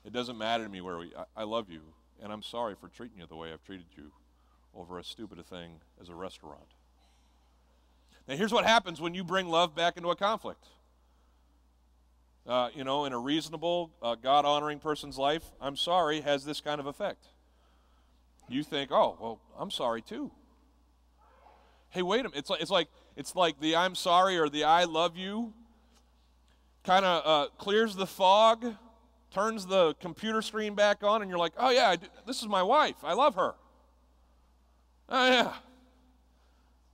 It doesn't matter to me where I love you, and I'm sorry for treating you the way I've treated you over as stupid a thing as a restaurant. Now, here's what happens when you bring love back into a conflict. In a reasonable, God-honoring person's life, I'm sorry has this kind of effect. You think, oh, well, I'm sorry too. Hey, wait a minute. It's like the I'm sorry or the I love you kind of clears the fog, turns the computer screen back on, and you're like, oh yeah, this is my wife. I love her. Oh yeah.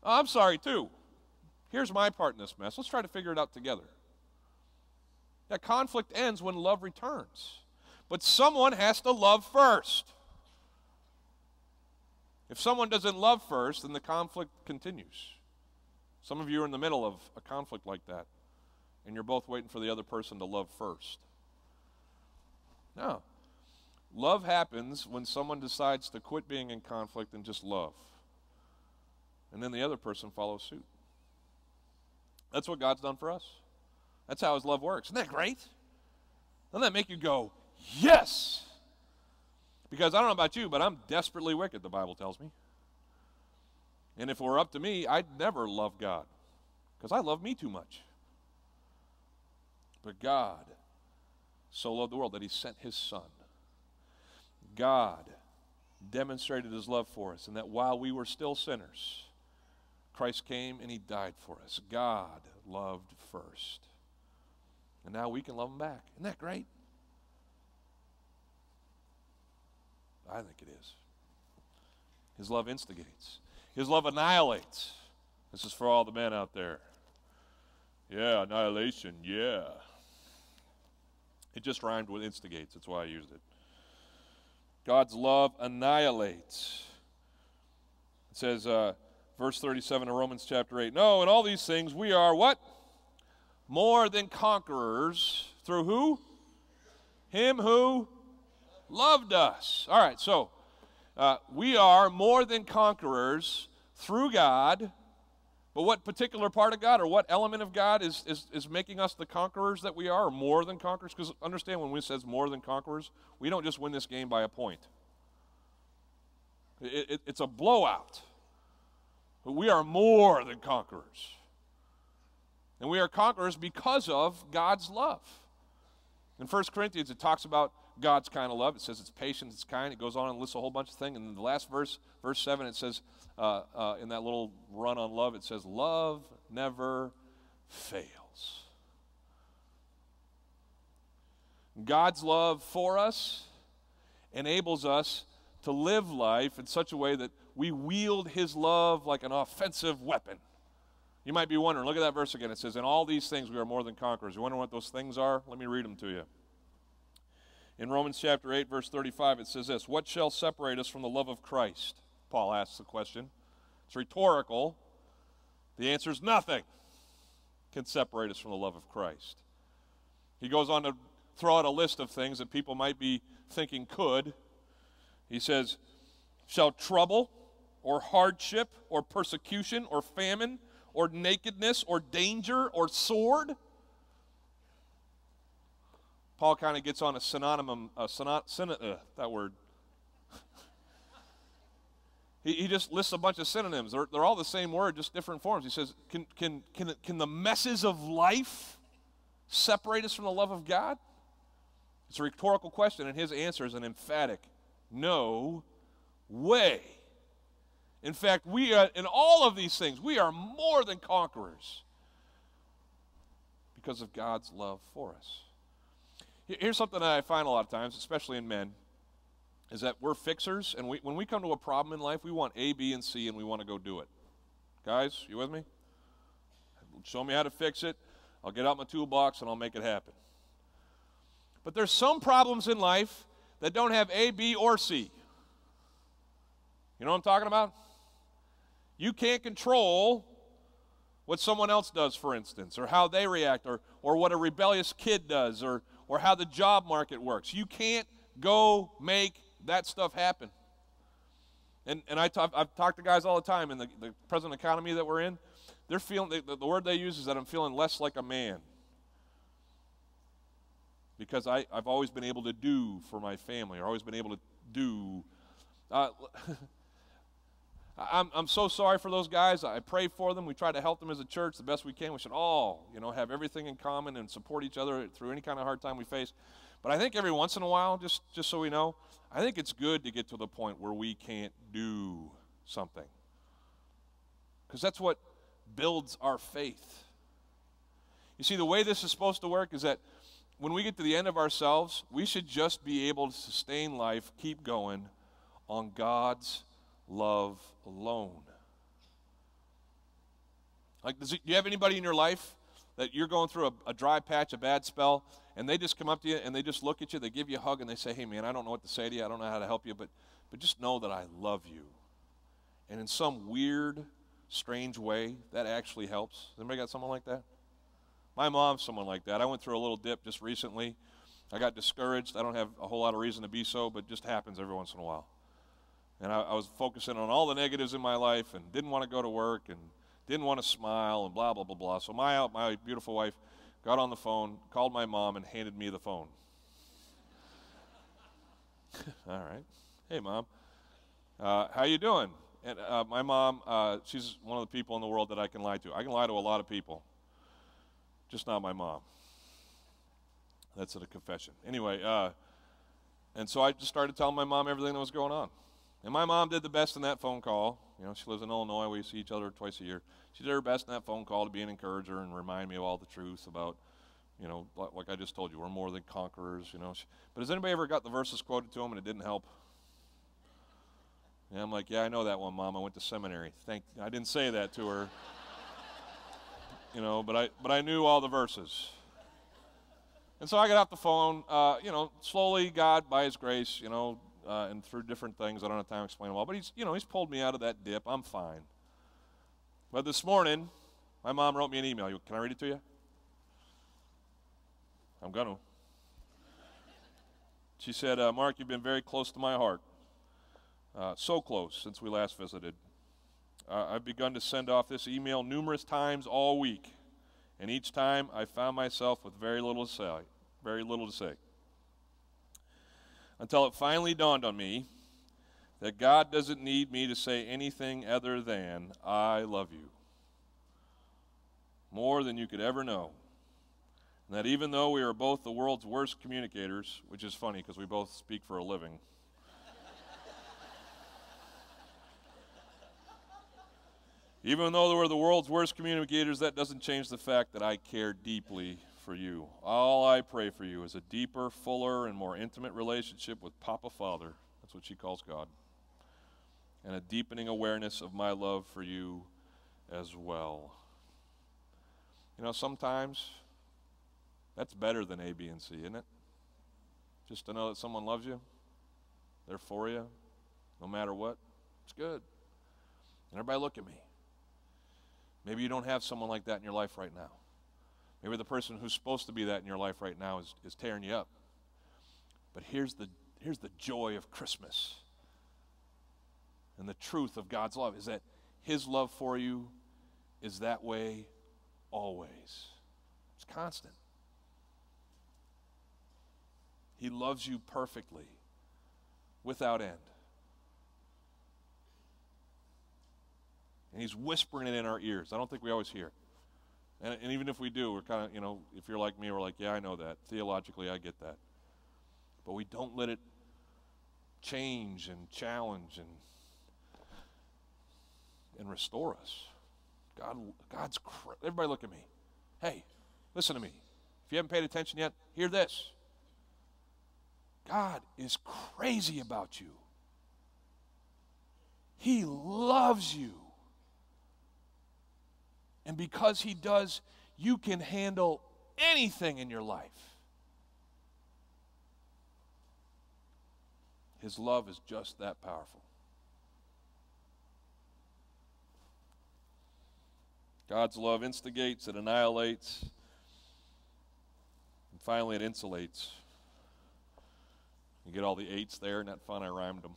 Oh, I'm sorry too. Here's my part in this mess. Let's try to figure it out together. That conflict ends when love returns. But someone has to love first. If someone doesn't love first, then the conflict continues. Some of you are in the middle of a conflict like that, and you're both waiting for the other person to love first. No. Love happens when someone decides to quit being in conflict and just love. And then the other person follows suit. That's what God's done for us. That's how his love works. Isn't that great? Doesn't that make you go, yes? Because I don't know about you, but I'm desperately wicked, the Bible tells me. And if it were up to me, I'd never love God, because I love me too much. But God so loved the world that he sent his Son. God demonstrated his love for us, and that while we were still sinners, Christ came and he died for us. God loved first. And now we can love him back. Isn't that great? I think it is. His love instigates. His love annihilates. This is for all the men out there. Yeah, annihilation, yeah. It just rhymed with instigates. That's why I used it. God's love annihilates. It says, verse 37 of Romans chapter 8, no, in all these things we are what? More than conquerors. Through who? Him who loved us. All right, so we are more than conquerors through God. But what particular part of God or what element of God is making us the conquerors that we are, or more than conquerors? Because understand, when we says more than conquerors, we don't just win this game by a point. It's a blowout. But we are more than conquerors. And we are conquerors because of God's love. In 1 Corinthians, it talks about God's kind of love. It says it's patient, it's kind. It goes on and lists a whole bunch of things. And in the last verse, verse 7, it says, in that little run on love, it says, love never fails. God's love for us enables us to live life in such a way that we wield his love like an offensive weapon. You might be wondering, look at that verse again. It says, in all these things we are more than conquerors. You wonder what those things are? Let me read them to you. In Romans chapter 8, verse 35, it says this, what shall separate us from the love of Christ? Paul asks the question. It's rhetorical. The answer is nothing can separate us from the love of Christ. He goes on to throw out a list of things that people might be thinking could. He says, shall trouble or hardship or persecution or famine or nakedness or danger or sword? Paul kind of gets on a synonym, that word. He just lists a bunch of synonyms. They're all the same word, just different forms. He says, can the messes of life separate us from the love of God? It's a rhetorical question, and his answer is an emphatic no way. In fact, we are, in all of these things, we are more than conquerors because of God's love for us. Here's something that I find a lot of times, especially in men, is that we're fixers, and when we come to a problem in life, we want A, B, and C, and we want to go do it. Guys, you with me? Show me how to fix it. I'll get out my toolbox, and I'll make it happen. But there's some problems in life that don't have A, B, or C. You know what I'm talking about? You can't control what someone else does, for instance, or how they react, or what a rebellious kid does, or how the job market works. You can't go make that stuff happen. And I've talked to guys all the time in the present economy that we're in. They're feeling, the word they use is that I'm feeling less like a man. because I've always been able to do for my family, or always been able to do. Uh, I'm so sorry for those guys. I pray for them. We try to help them as a church the best we can. We should all, have everything in common and support each other through any kind of hard time we face. But I think every once in a while, just so we know, I think it's good to get to the point where we can't do something. Because that's what builds our faith. You see, the way this is supposed to work is that when we get to the end of ourselves, we should just be able to sustain life, keep going on God's love alone. Like, do you have anybody in your life that you're going through a dry patch, a bad spell, and they just come up to you and they just look at you, they give you a hug, and they say, hey man, I don't know what to say to you, I don't know how to help you, but just know that I love you. And in some weird, strange way, that actually helps. Has anybody got someone like that? My mom's someone like that. I went through a little dip just recently. I got discouraged. I don't have a whole lot of reason to be so, but it just happens every once in a while. And I was focusing on all the negatives in my life and didn't want to go to work and didn't want to smile and blah, blah, blah, blah. So my beautiful wife got on the phone, called my mom, and handed me the phone. All right. Hey, Mom. How you doing? And my mom, she's one of the people in the world that I can lie to. I can lie to a lot of people, just not my mom. That's a confession. Anyway, and so I just started telling my mom everything that was going on. And my mom did the best in that phone call. She lives in Illinois. We see each other twice a year. She did her best in that phone call to be an encourager and remind me of all the truth about, like I just told you, we're more than conquerors, But has anybody ever got the verses quoted to them and it didn't help? Yeah, I'm like, yeah, I know that one, Mom. I went to seminary. I didn't say that to her, but I knew all the verses. And so I got off the phone, slowly, God, by His grace, and through different things. I don't have time to explain them all. But He's pulled me out of that dip. I'm fine. But this morning, my mom wrote me an email. Can I read it to you? I'm going to. She said, Mark, you've been very close to my heart. So close since we last visited. I've begun to send off this email numerous times all week. And each time I found myself with very little to say. Until it finally dawned on me that God doesn't need me to say anything other than, I love you. More than you could ever know. And that even though we are both the world's worst communicators, which is funny because we both speak for a living, even though we're the world's worst communicators, that doesn't change the fact that I care deeply for you. All I pray for you is a deeper, fuller, and more intimate relationship with Papa Father. That's what she calls God. And a deepening awareness of my love for you as well. Sometimes that's better than A, B, and C, isn't it? Just to know that someone loves you, they're for you, no matter what. It's good. And everybody look at me. Maybe you don't have someone like that in your life right now. Maybe the person who's supposed to be that in your life right now is tearing you up. But here's the joy of Christmas. And the truth of God's love is that His love for you is that way always. It's constant. He loves you perfectly, without end. And He's whispering it in our ears. I don't think we always hear it. And even if we do, we're kind of, if you're like me, we're like, yeah, I know that. Theologically, I get that. But we don't let it change and challenge and restore us. Everybody look at me. Hey, listen to me. If you haven't paid attention yet, hear this. God is crazy about you. He loves you. And because He does, you can handle anything in your life. His love is just that powerful. God's love instigates, it annihilates, finally, it insulates. You get all the eights there, and that fun, I rhymed them.